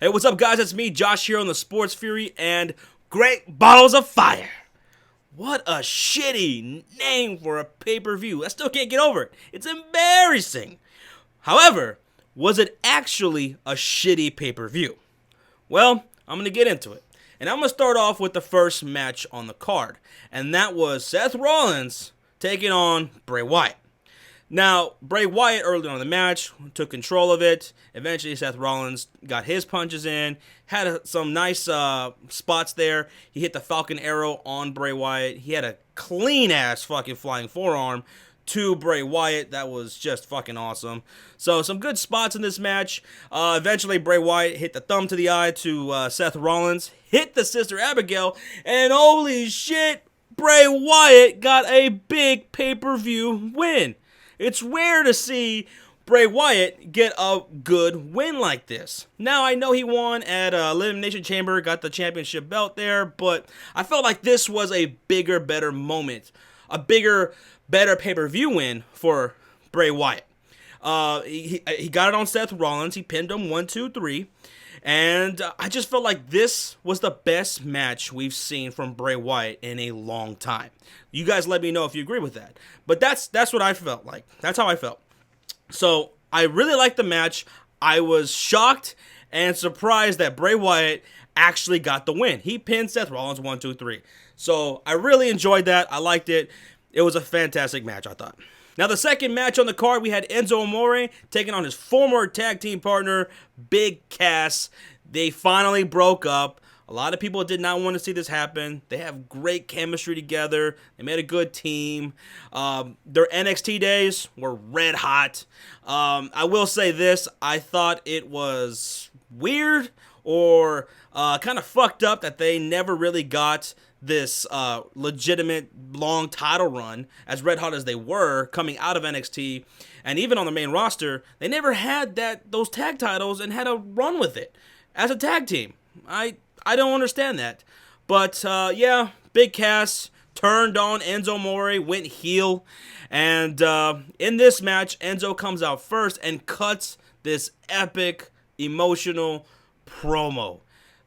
Hey, what's up, guys? It's me, Josh, here on the Sports Fury, and Great Balls of Fire. What a shitty name for a pay-per-view. I still can't get over it. It's embarrassing. However, was it actually a shitty pay-per-view? Well, I'm going to get into it. And I'm going to start off with the first match on the card. And that was Seth Rollins taking on Bray Wyatt. Now, Bray Wyatt early on in the match took control of it. Eventually, Seth Rollins got his punches in, had some nice spots there. He hit the Falcon Arrow on Bray Wyatt. He had a clean-ass fucking flying forearm to Bray Wyatt. That was just fucking awesome. So, some good spots in this match. Eventually, Bray Wyatt hit the thumb to the eye to Seth Rollins, hit the Sister Abigail, and holy shit, Bray Wyatt got a big pay-per-view win. It's rare to see Bray Wyatt get a good win like this. Now, I know he won at Elimination Chamber, got the championship belt there, but I felt like this was a bigger, better moment. A bigger, better pay-per-view win for Bray Wyatt. He got it on Seth Rollins. He pinned him 1, 2, 3. And I just felt like this was the best match we've seen from Bray Wyatt in a long time. You guys let me know if you agree with that. But that's what I felt like. That's how I felt. So I really liked the match. I was shocked and surprised that Bray Wyatt actually got the win. He pinned Seth Rollins 1, 2, 3. So I really enjoyed that. I liked it. It was a fantastic match, I thought. Now, the second match on the card, we had Enzo Amore taking on his former tag team partner, Big Cass. They finally broke up. A lot of people did not want to see this happen. They have great chemistry together. They made a good team. Their NXT days were red hot. I will say this. I thought it was weird or kind of fucked up that they never really got this legitimate long title run, as red hot as they were coming out of NXT, and even on the main roster, they never had those tag titles and had a run with it as a tag team. I don't understand that, but yeah, Big Cass turned on Enzo Amore, went heel, and in this match, Enzo comes out first and cuts this epic, emotional promo.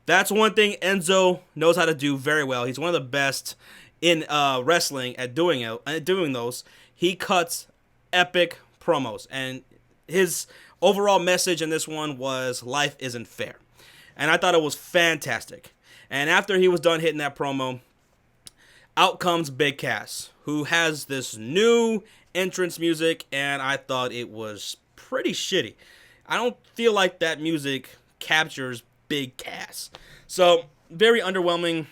That's one thing Enzo knows how to do very well. He's one of the best in wrestling at doing those. He cuts epic promos, and his overall message in this one was life isn't fair. And I thought it was fantastic. And after he was done hitting that promo, out comes Big Cass, who has this new entrance music, and I thought it was pretty shitty. I don't feel like that music captures Big Cass. So, very underwhelming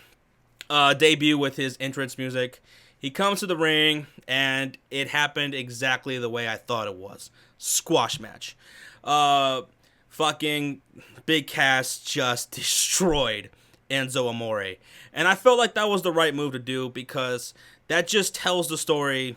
debut with his entrance music. He comes to the ring, and it happened exactly the way I thought it was. Squash match. Fucking Big Cass just destroyed Enzo Amore. And I felt like that was the right move to do, because that just tells the story,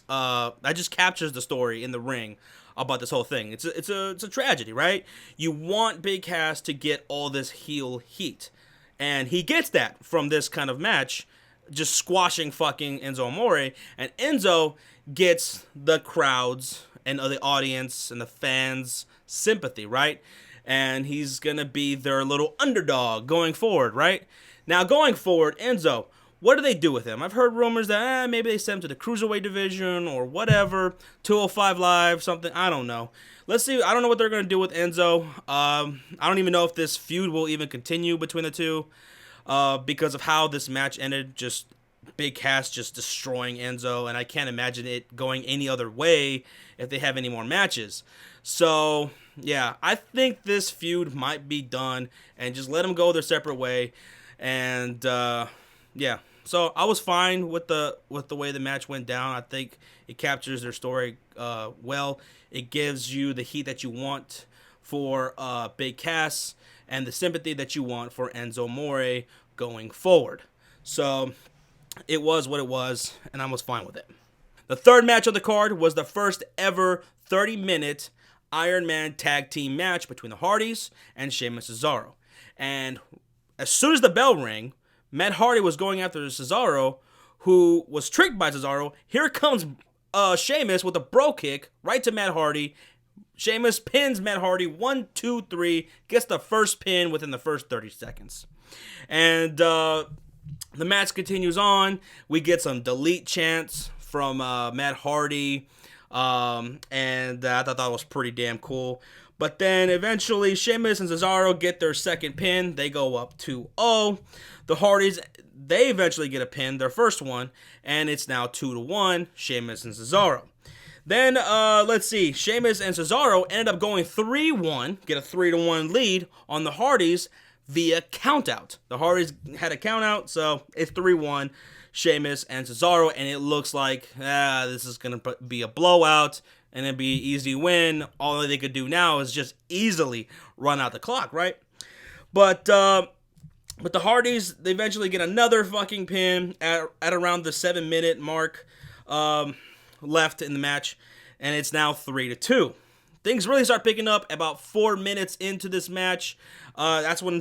that just captures the story in the ring about this whole thing. It's a tragedy, right? You want Big Cass to get all this heel heat, and he gets that from this kind of match, just squashing fucking Enzo Amore, and Enzo gets the crowds and the audience and the fans' sympathy, right? And he's gonna be their little underdog going forward, right? Now, going forward, Enzo, what do they do with him? I've heard rumors that maybe they send him to the Cruiserweight division or whatever, 205 Live, something, I don't know. Let's see, I don't know what they're going to do with Enzo. I don't even know if this feud will even continue between the two because of how this match ended, just Big Cass just destroying Enzo, and I can't imagine it going any other way if they have any more matches. So, yeah, I think this feud might be done, and just let them go their separate way, and yeah. So I was fine with the way the match went down. I think it captures their story well. It gives you the heat that you want for Big Cass and the sympathy that you want for Enzo Amore going forward. So it was what it was, and I was fine with it. The third match on the card was the first ever 30-minute Iron Man tag team match between the Hardys and Sheamus Azzaro. And as soon as the bell rang, Matt Hardy was going after Cesaro, who was tricked by Cesaro. Here comes Sheamus with a bro kick right to Matt Hardy, Sheamus pins Matt Hardy 1, 2, 3, gets the first pin within the first 30 seconds. And the match continues on. We get some delete chants from Matt Hardy, and I thought that was pretty damn cool. But then eventually Sheamus and Azzaro get their second pin. They go up 2-0. The Hardys, they eventually get a pin, their first one, and it's now 2-1, Sheamus and Azzaro. Then, let's see, Sheamus and Azzaro ended up going 3-1, get a 3-1 lead on the Hardys via countout. The Hardys had a countout, so it's 3-1, Sheamus and Azzaro, and it looks like, this is going to be a blowout, and it'd be an easy win. All they could do now is just easily run out the clock, right? But the Hardys, they eventually get another fucking pin at around the 7-minute mark left in the match, and it's now 3-2. Things really start picking up about 4 minutes into this match. That's when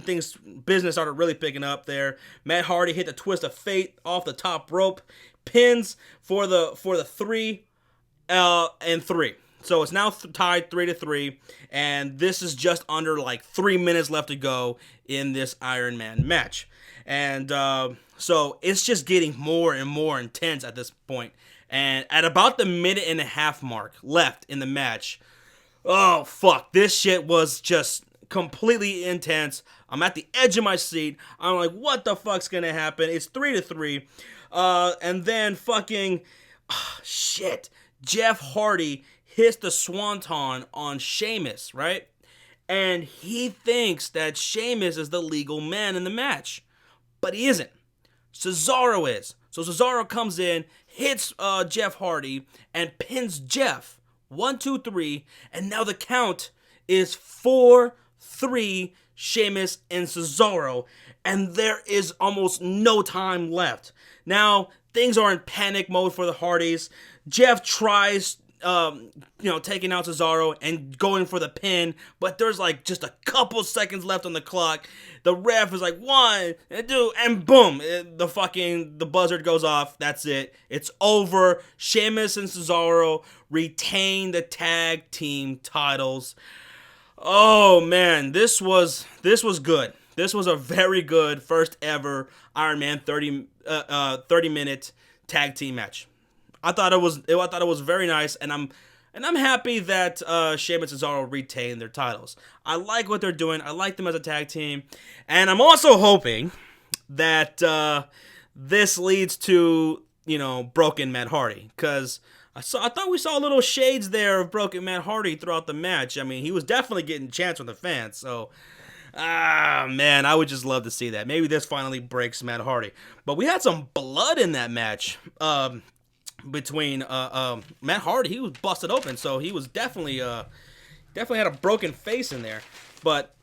business started really picking up there. Matt Hardy hit the twist of fate off the top rope, pins for the 3 and 3. So it's now tied 3-3, and this is just under like 3 minutes left to go in this Iron Man match. And so it's just getting more and more intense at this point. And at about the minute and a half mark left in the match, oh fuck, this shit was just completely intense. I'm at the edge of my seat. I'm like, what the fuck's gonna happen? It's 3-3. And then fucking shit. Jeff Hardy hits the swanton on Sheamus, right? And he thinks that Sheamus is the legal man in the match. But he isn't. Cesaro is. So Cesaro comes in, hits Jeff Hardy, and pins Jeff. 1, 2, 3. And now the count is 4-3 Sheamus and Cesaro. And there is almost no time left. Now, things are in panic mode for the Hardys. Jeff tries, taking out Azzaro and going for the pin, but there's like just a couple seconds left on the clock. The ref is like 1, 2, and boom, the buzzard goes off. That's it. It's over. Sheamus and Cesaro retain the tag team titles. Oh man, this was good. This was a very good first ever Iron Man 30-minute tag team match. I thought it was very nice, and I'm happy that Sheamus and Cesaro retained their titles. I like what they're doing. I like them as a tag team, and I'm also hoping that this leads to broken Matt Hardy, because I thought we saw little shades there of broken Matt Hardy throughout the match. I mean, he was definitely getting chants from the fans, so. Man, I would just love to see that. Maybe this finally breaks Matt Hardy. But we had some blood in that match between Matt Hardy. He was busted open, so he was definitely had a broken face in there. But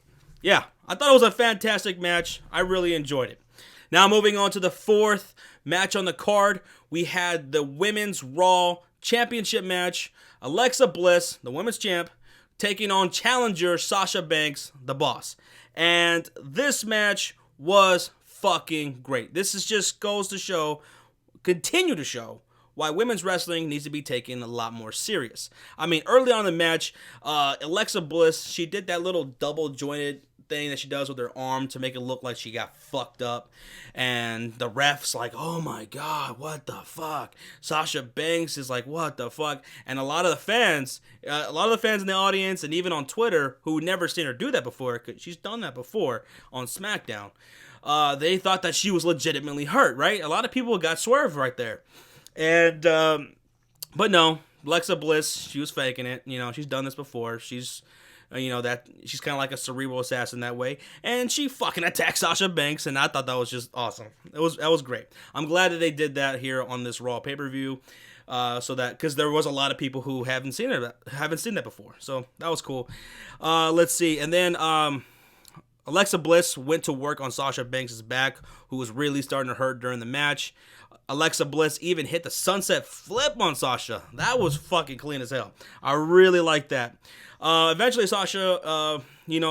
yeah, I thought it was a fantastic match. I really enjoyed it. Now moving on to the fourth match on the card, we had the Women's Raw Championship match. Alexa Bliss, the women's champ, taking on challenger Sasha Banks, the boss. And this match was fucking great. This is just goes to continue to show why women's wrestling needs to be taken a lot more serious. I mean, early on in the match, Alexa Bliss, she did that little double jointed thing that she does with her arm to make it look like she got fucked up, and the ref's like, oh my god, what the fuck. Sasha Banks is like, what the fuck. And a lot of the fans in the audience, and even on Twitter, who never seen her do that before, because she's done that before on SmackDown, they thought that she was legitimately hurt, right? A lot of people got swerved right there. And but no, Alexa Bliss, she was faking it. She's done this before. She's that she's kind of like a cerebral assassin that way, and she fucking attacked Sasha Banks, and I thought that was just awesome. That was great. I'm glad that they did that here on this Raw pay-per-view, so that, because there was a lot of people who haven't seen that before, so that was cool. Let's see, and then Alexa Bliss went to work on Sasha Banks' back, who was really starting to hurt during the match. Alexa Bliss even hit the sunset flip on Sasha. That was fucking clean as hell. I really liked that. Eventually, Sasha,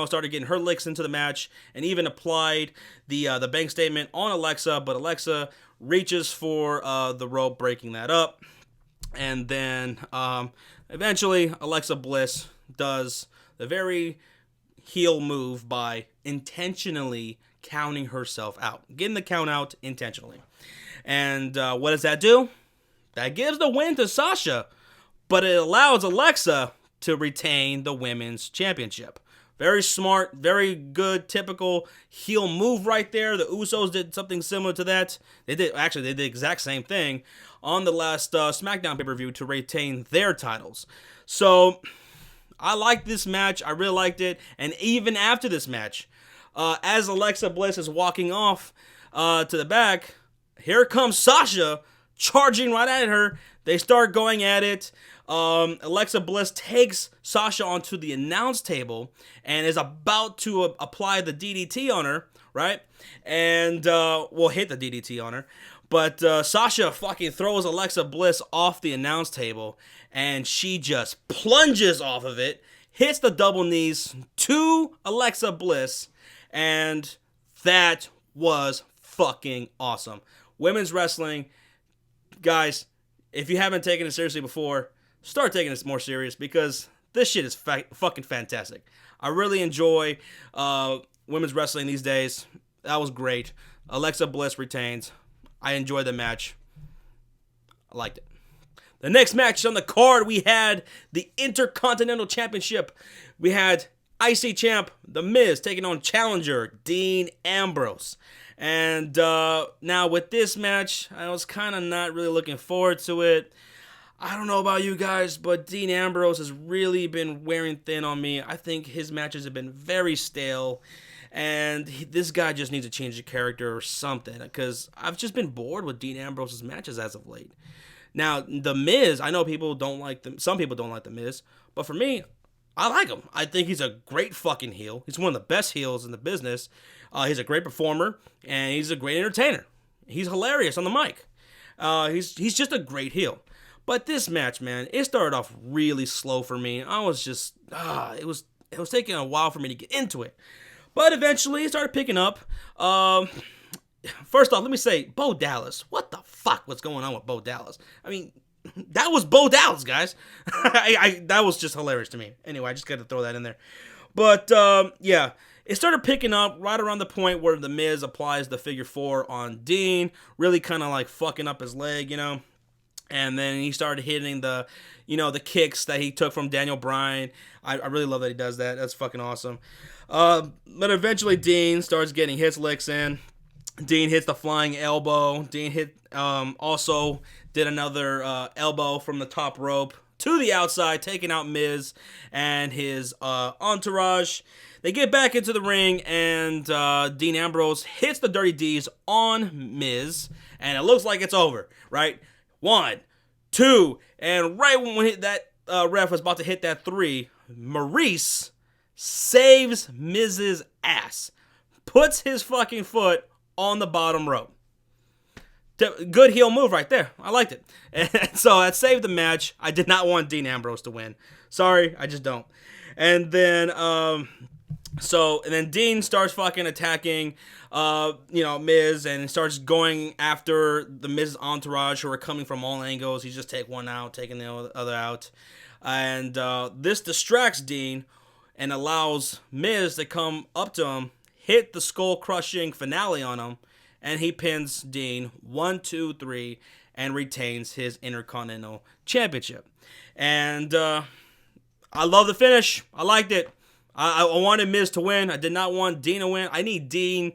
started getting her licks into the match and even applied the bank statement on Alexa, but Alexa reaches for the rope, breaking that up. And then eventually, Alexa Bliss does the very heel move by intentionally counting herself out. Getting the count out intentionally. And what does that do? That gives the win to Sasha, but it allows Alexa to retain the women's championship. Very smart, very good, typical heel move right there. The Usos did something similar to that. They did the exact same thing on the last SmackDown pay-per-view to retain their titles. So I liked this match. I really liked it. And even after this match, as Alexa Bliss is walking off to the back, here comes Sasha charging right at her. They start going at it. Alexa Bliss takes Sasha onto the announce table and is about to apply the DDT on her, right? And, hit the DDT on her. But Sasha fucking throws Alexa Bliss off the announce table, and she just plunges off of it, hits the double knees to Alexa Bliss, and that was fucking awesome. Women's wrestling, guys, if you haven't taken it seriously before, start taking this more serious because this shit is fucking fantastic. I really enjoy women's wrestling these days. That was great. Alexa Bliss retains. I enjoyed the match. I liked it. The next match on the card, we had the Intercontinental Championship. We had IC Champ, The Miz, taking on challenger Dean Ambrose. And now with this match, I was kind of not really looking forward to it. I don't know about you guys, but Dean Ambrose has really been wearing thin on me. I think his matches have been very stale. And this guy just needs to change the character or something. Because I've just been bored with Dean Ambrose's matches as of late. Now, The Miz, I know people don't like them. Some people don't like The Miz. But for me, I like him. I think he's a great fucking heel. He's one of the best heels in the business. He's a great performer. And he's a great entertainer. He's hilarious on the mic. He's just a great heel. But this match, man, it started off really slow for me. I was just, it was taking a while for me to get into it. But eventually, it started picking up. First off, let me say, Bo Dallas. What the fuck was going on with Bo Dallas? I mean, that was Bo Dallas, guys. That was just hilarious to me. Anyway, I just got to throw that in there. But, yeah, it started picking up right around the point where The Miz applies the figure 4 on Dean, really kind of like fucking up his leg, you know. And then he started hitting the kicks that he took from Daniel Bryan. I really love that he does that. That's fucking awesome. But eventually Dean starts getting his licks in. Dean hits the flying elbow. Dean also did another elbow from the top rope to the outside, taking out Miz and his entourage. They get back into the ring, and Dean Ambrose hits the Dirty D's on Miz, and it looks like it's over, right? 1, 2, and right when that ref was about to hit that 3, Maurice saves Miz's ass. Puts his fucking foot on the bottom rope. Good heel move right there. I liked it. And so that saved the match. I did not want Dean Ambrose to win. Sorry, I just don't. And then, Dean starts fucking attacking, Miz, and starts going after the Miz's entourage who are coming from all angles. He just take one out, taking the other out. And this distracts Dean and allows Miz to come up to him, hit the skull-crushing finale on him, and he pins Dean 1, 2, 3, and retains his Intercontinental Championship. And I love the finish. I liked it. I wanted Miz to win. I did not want Dean to win. I need Dean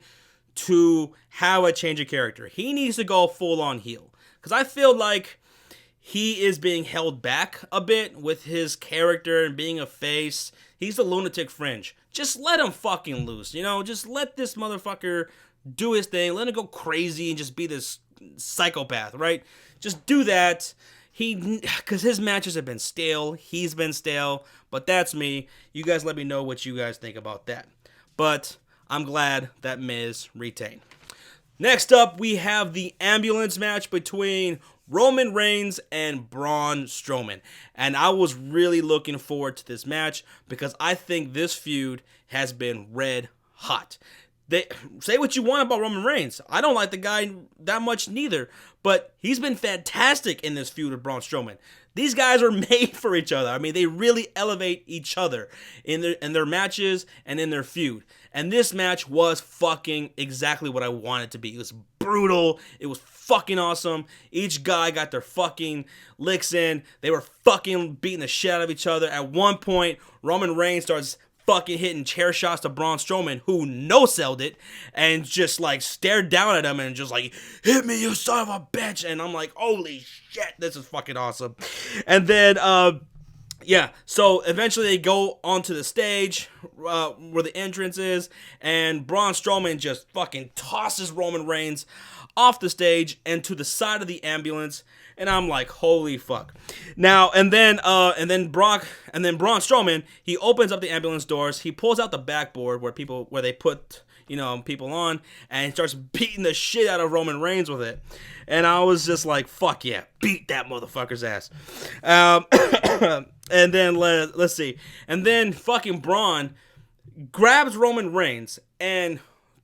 to have a change of character. He needs to go full-on heel. Because I feel like he is being held back a bit with his character and being a face. He's the lunatic fringe. Just let him fucking loose, Just let this motherfucker do his thing. Let him go crazy and just be this psychopath, right? Just do that. Because his matches have been stale. He's been stale. But that's me. You guys let me know what you guys think about that. But I'm glad that Miz retained. Next up, we have the ambulance match between Roman Reigns and Braun Strowman. And I was really looking forward to this match because I think this feud has been red hot. They say what you want about Roman Reigns. I don't like the guy that much neither, but he's been fantastic in this feud with Braun Strowman. These guys are made for each other. I mean, they really elevate each other in their matches and in their feud. And this match was fucking exactly what I wanted it to be. It was brutal. It was fucking awesome. Each guy got their fucking licks in. They were fucking beating the shit out of each other. At one point, Roman Reigns starts fucking hitting chair shots to Braun Strowman, who no-selled it and just like stared down at him and just like, hit me, you son of a bitch. And I'm like, holy shit, this is fucking awesome. And then, yeah, so eventually they go onto the stage where the entrance is, and Braun Strowman just fucking tosses Roman Reigns off the stage and to the side of the ambulance. And I'm like, holy fuck. Now, and then Braun Strowman, he opens up the ambulance doors. He pulls out the backboard where they put, people on, and he starts beating the shit out of Roman Reigns with it. And I was just like, fuck yeah, beat that motherfucker's ass. And then let's see. And then fucking Braun grabs Roman Reigns and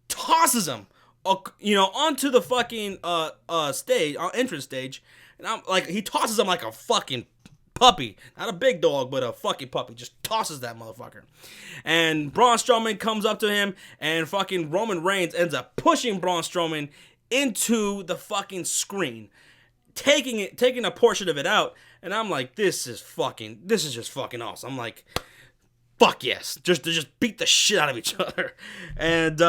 tosses him, onto the fucking entrance stage. And I'm like, he tosses him like a fucking puppy. Not a big dog, but a fucking puppy. Just tosses that motherfucker. And Braun Strowman comes up to him, and fucking Roman Reigns ends up pushing Braun Strowman into the fucking screen, taking a portion of it out. And I'm like, this is just fucking awesome. I'm like, fuck yes. Just beat the shit out of each other. And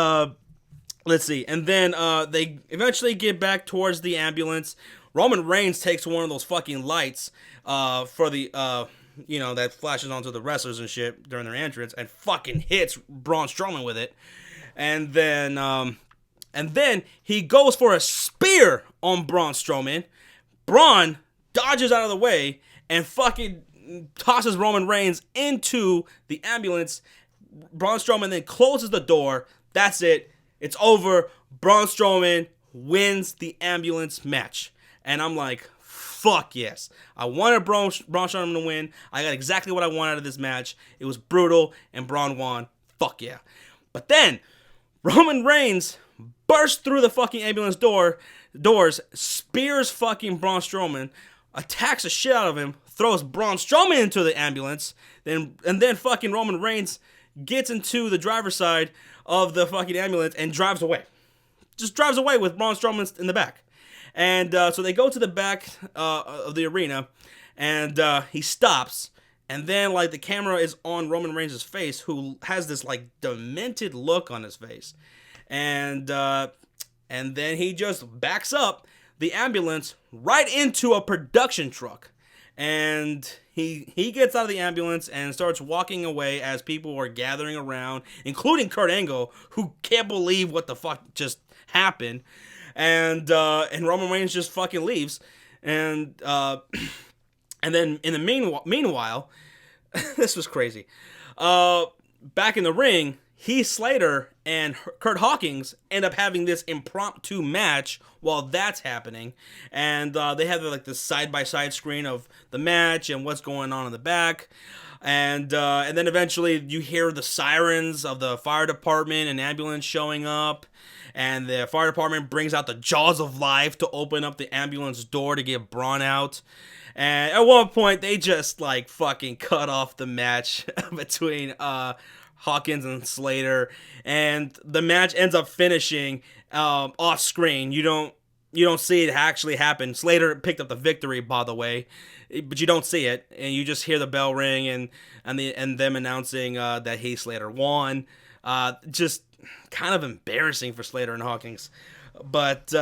let's see. And then they eventually get back towards the ambulance. Roman Reigns takes one of those fucking lights for the, that flashes onto the wrestlers and shit during their entrance and fucking hits Braun Strowman with it. And then he goes for a spear on Braun Strowman. Braun dodges out of the way and fucking tosses Roman Reigns into the ambulance. Braun Strowman then closes the door. That's it. It's over. Braun Strowman wins the ambulance match. And I'm like, fuck yes. I wanted Braun Strowman to win. I got exactly what I wanted out of this match. It was brutal, and Braun won. Fuck yeah. But then, Roman Reigns bursts through the fucking ambulance doors, spears fucking Braun Strowman, attacks the shit out of him, throws Braun Strowman into the ambulance, and then fucking Roman Reigns gets into the driver's side of the fucking ambulance and drives away. Just drives away with Braun Strowman in the back. And so they go to the back of the arena, and he stops. And then, like, the camera is on Roman Reigns' face, who has this, like, demented look on his face. And then he just backs up the ambulance right into a production truck. And he gets out of the ambulance and starts walking away as people are gathering around, including Kurt Angle, who can't believe what the fuck just happened. And Roman Reigns just fucking leaves. And then in the meanwhile, this was crazy. Back in the ring, Heath Slater and Kurt Hawkins end up having this impromptu match while that's happening. And they have like this side-by-side screen of the match and what's going on in the back. And then eventually you hear the sirens of the fire department and ambulance showing up. And the fire department brings out the jaws of life to open up the ambulance door to get Braun out. And at one point, they just, like, fucking cut off the match between Hawkins and Slater. And the match ends up finishing off screen. You don't see it actually happen. Slater picked up the victory, by the way. But you don't see it. And you just hear the bell ring and them announcing that Heath Slater won. Just kind of embarrassing for Slater and Hawkins. But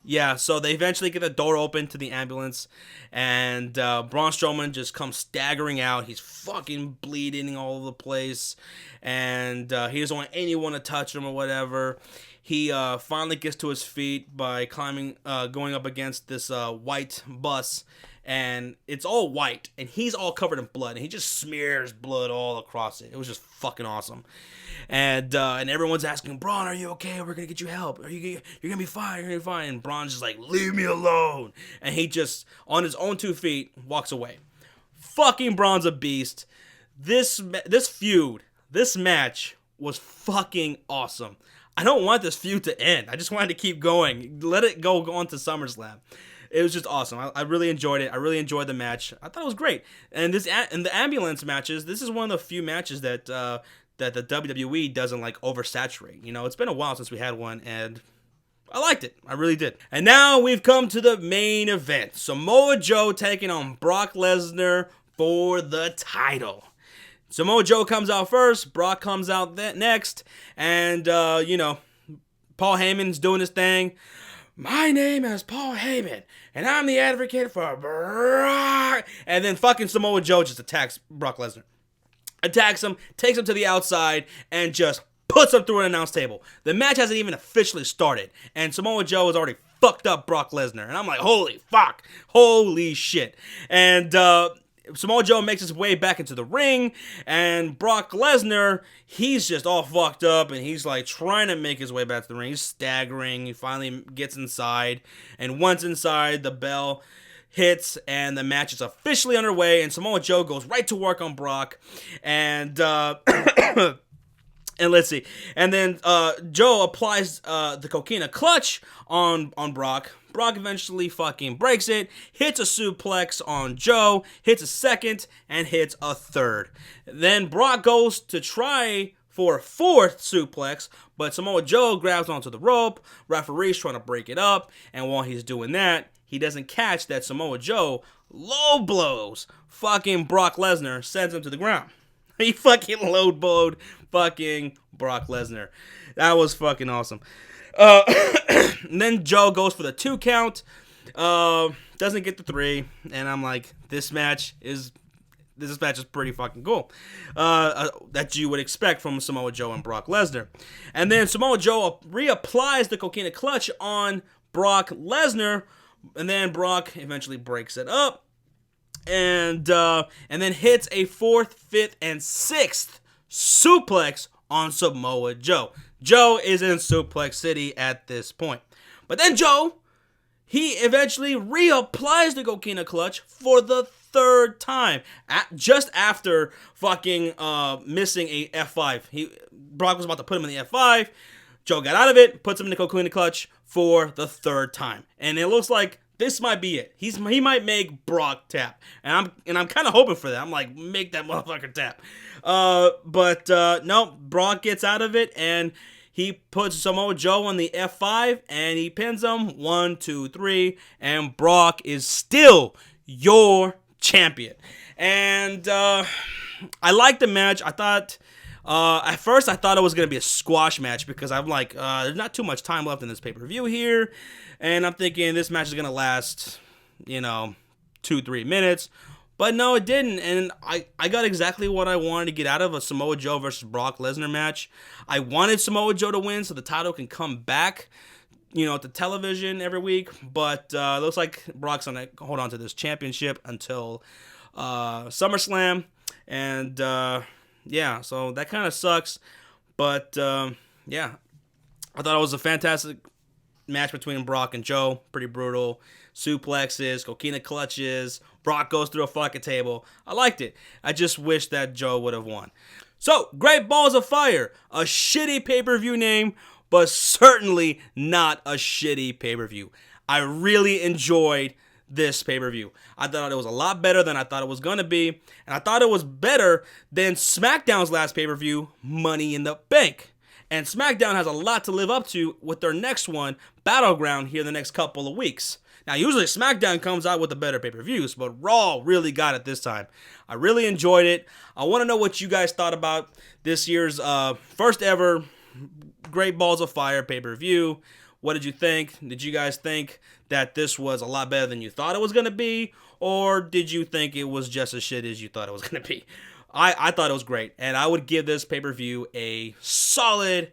yeah, so they eventually get the door open to the ambulance, and Braun Strowman just comes staggering out. He's fucking bleeding all over the place, and he doesn't want anyone to touch him or whatever. He finally gets to his feet by going up against this white bus, and it's all white, and he's all covered in blood, and he just smears blood all across it. It was just fucking awesome. And everyone's asking, Braun, are you okay? We're gonna get you help. You're gonna be fine. You're gonna be fine. And Braun's just like, leave me alone. And he just, on his own 2 feet, walks away. Fucking Braun's a beast. This feud, this match was fucking awesome. I don't want this feud to end. I just wanted to keep going. Let it go on to SummerSlam. It was just awesome. I really enjoyed it. I really enjoyed the match. I thought it was great. And the ambulance matches, this is one of the few matches that the WWE doesn't like oversaturate. You know, it's been a while since we had one, and I liked it. I really did. And now we've come to the main event. Samoa Joe taking on Brock Lesnar for the title. Samoa Joe comes out first. Brock comes out next. And, you know, Paul Heyman's doing his thing. My name is Paul Heyman, and I'm the advocate for Brock. And then fucking Samoa Joe just attacks Brock Lesnar. Attacks him, takes him to the outside, and just puts him through an announce table. The match hasn't even officially started, and Samoa Joe has already fucked up Brock Lesnar. And I'm like, holy fuck. Holy shit. And, Samoa Joe makes his way back into the ring, and Brock Lesnar, he's just all fucked up, and he's like trying to make his way back to the ring. He's staggering. He finally gets inside, and once inside, the bell hits, and the match is officially underway, and Samoa Joe goes right to work on Brock, and and let's see, and then Joe applies the Coquina clutch on Brock. Brock eventually fucking breaks it, hits a suplex on Joe, hits a second, and hits a third. Then Brock goes to try for a fourth suplex, but Samoa Joe grabs onto the rope. Referee's trying to break it up, and while he's doing that, he doesn't catch that Samoa Joe low blows fucking Brock Lesnar, sends him to the ground. He fucking low blowed fucking Brock Lesnar. That was fucking awesome. And then Joe goes for the 2 count, doesn't get the 3, and I'm like, this match is pretty fucking cool, that you would expect from Samoa Joe and Brock Lesnar. And then Samoa Joe reapplies the Coquina clutch on Brock Lesnar, and then Brock eventually breaks it up, and then hits a 4th, 5th, and 6th suplex on Samoa Joe. Joe is in Suplex City at this point. But then Joe, he eventually reapplies the Coquina clutch for the 3rd time. Just after fucking missing a F5. Brock was about to put him in the F5. Joe got out of it, puts him in the Coquina clutch for the 3rd time. And it looks like this might be it. He might make Brock tap. And I'm kind of hoping for that. I'm like, make that motherfucker tap. But no, Brock gets out of it, and he puts Samoa Joe on the F5, and he pins him 1, 2, 3, and Brock is still your champion. And I liked the match. I thought, at first I thought it was going to be a squash match, because I'm like, there's not too much time left in this pay-per-view here, and I'm thinking this match is going to last, 2-3 minutes. But no, it didn't, and I got exactly what I wanted to get out of a Samoa Joe versus Brock Lesnar match. I wanted Samoa Joe to win so the title can come back, to television every week. But it looks like Brock's going to hold on to this championship until SummerSlam. And, yeah, so that kind of sucks. But, yeah, I thought it was a fantastic match between Brock and Joe. Pretty brutal. Suplexes, Coquina clutches. Brock goes through a fucking table. I liked it. I just wish that Joe would have won. So, Great Balls of Fire. A shitty pay-per-view name, but certainly not a shitty pay-per-view. I really enjoyed this pay-per-view. I thought it was a lot better than I thought it was going to be. And I thought it was better than SmackDown's last pay-per-view, Money in the Bank. And SmackDown has a lot to live up to with their next one, Battleground, here in the next couple of weeks. Now, usually SmackDown comes out with the better pay-per-views, but Raw really got it this time. I really enjoyed it. I want to know what you guys thought about this year's first ever Great Balls of Fire pay-per-view. What did you think? Did you guys think that this was a lot better than you thought it was going to be? Or did you think it was just as shit as you thought it was going to be? I thought it was great, and I would give this pay-per-view a solid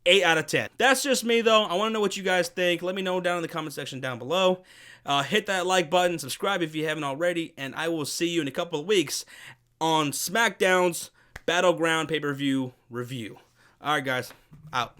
8 out of 10. That's just me, though. I want to know what you guys think. Let me know down in the comment section down below. Hit that like button, subscribe if you haven't already, and I will see you in a couple of weeks on SmackDown's Battleground pay-per-view review. All right, guys. Out.